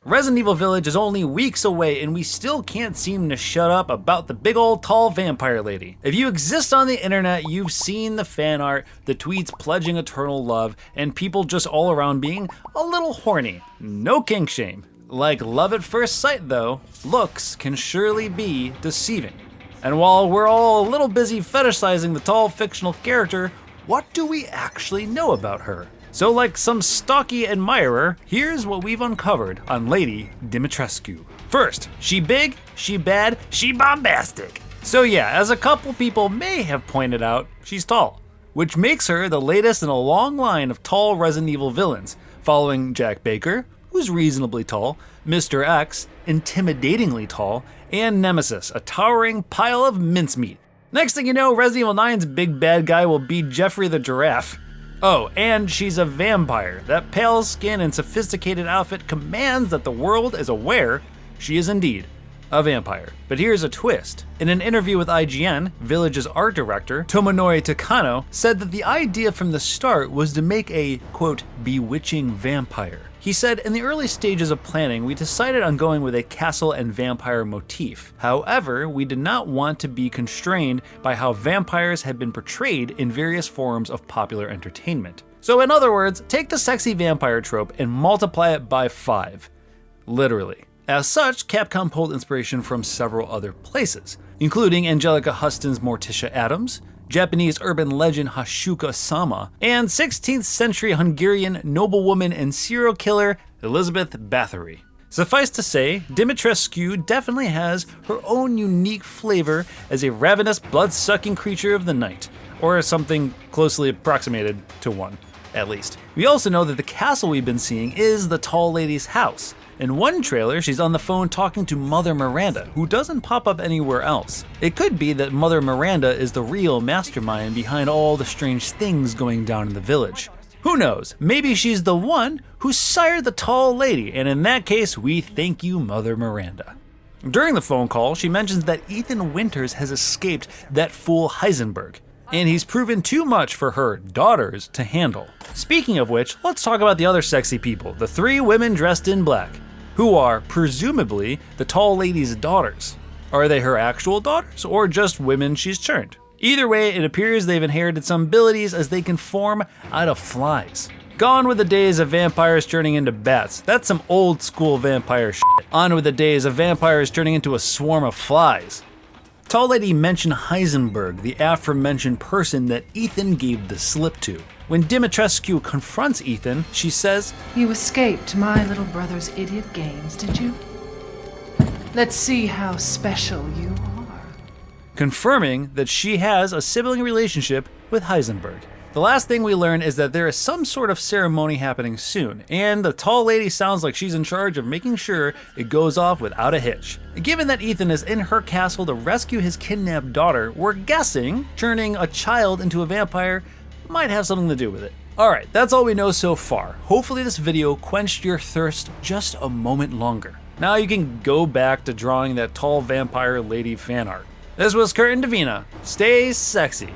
Resident Evil Village is only weeks away and we still can't seem to shut up about the big old tall vampire lady. If you exist on the internet, you've seen the fan art, the tweets pledging eternal love, and people just all around being a little horny. No kink shame. Like love at first sight though, looks can surely be deceiving. And while we're all a little busy fetishizing the tall fictional character, what do we actually know about her? So like some stocky admirer, here's what we've uncovered on Lady Dimitrescu. First, she big, she bad, she bombastic. So yeah, as a couple people may have pointed out, she's tall, which makes her the latest in a long line of tall Resident Evil villains, following Jack Baker, who's reasonably tall, Mr. X, intimidatingly tall, and Nemesis, a towering pile of mincemeat. Next thing you know, Resident Evil 9's big bad guy will be Jeffrey the Giraffe. Oh, and she's a vampire. That pale skin and sophisticated outfit commands that the world is aware she is indeed a vampire. But here's a twist. In an interview with IGN, Village's art director, Tomonori Takano, said that the idea from the start was to make a, quote, bewitching vampire. He said, in the early stages of planning, we decided on going with a castle and vampire motif. However, we did not want to be constrained by how vampires had been portrayed in various forms of popular entertainment. So in other words, take the sexy vampire trope and multiply it by 5. Literally. As such, Capcom pulled inspiration from several other places, including Angelica Huston's Morticia Adams, Japanese urban legend Hashuka-sama, and 16th century Hungarian noblewoman and serial killer Elizabeth Báthory. Suffice to say, Dimitrescu definitely has her own unique flavor as a ravenous, blood-sucking creature of the night, or something closely approximated to one, at least. We also know that the castle we've been seeing is the tall lady's house. In one trailer, she's on the phone talking to Mother Miranda, who doesn't pop up anywhere else. It could be that Mother Miranda is the real mastermind behind all the strange things going down in the village. Who knows, maybe she's the one who sired the tall lady, and in that case, we thank you, Mother Miranda. During the phone call, she mentions that Ethan Winters has escaped that fool Heisenberg, and he's proven too much for her daughters to handle. Speaking of which, let's talk about the other sexy people, the 3 women dressed in black, who are, presumably, the tall lady's daughters. Are they her actual daughters, or just women she's turned? Either way, it appears they've inherited some abilities as they can form out of flies. Gone with the days of vampires turning into bats. That's some old school vampire shit. On with the days of vampires turning into a swarm of flies. Tall lady mentioned Heisenberg, the aforementioned person that Ethan gave the slip to. When Dimitrescu confronts Ethan, she says, "You escaped my little brother's idiot games, did you? Let's see how special you are." Confirming that she has a sibling relationship with Heisenberg. The last thing we learn is that there is some sort of ceremony happening soon, and the tall lady sounds like she's in charge of making sure it goes off without a hitch. Given that Ethan is in her castle to rescue his kidnapped daughter, we're guessing turning a child into a vampire might have something to do with it. Alright, that's all we know so far. Hopefully this video quenched your thirst just a moment longer. Now you can go back to drawing that tall vampire lady fan art. This was Kurt Indovina. Stay sexy.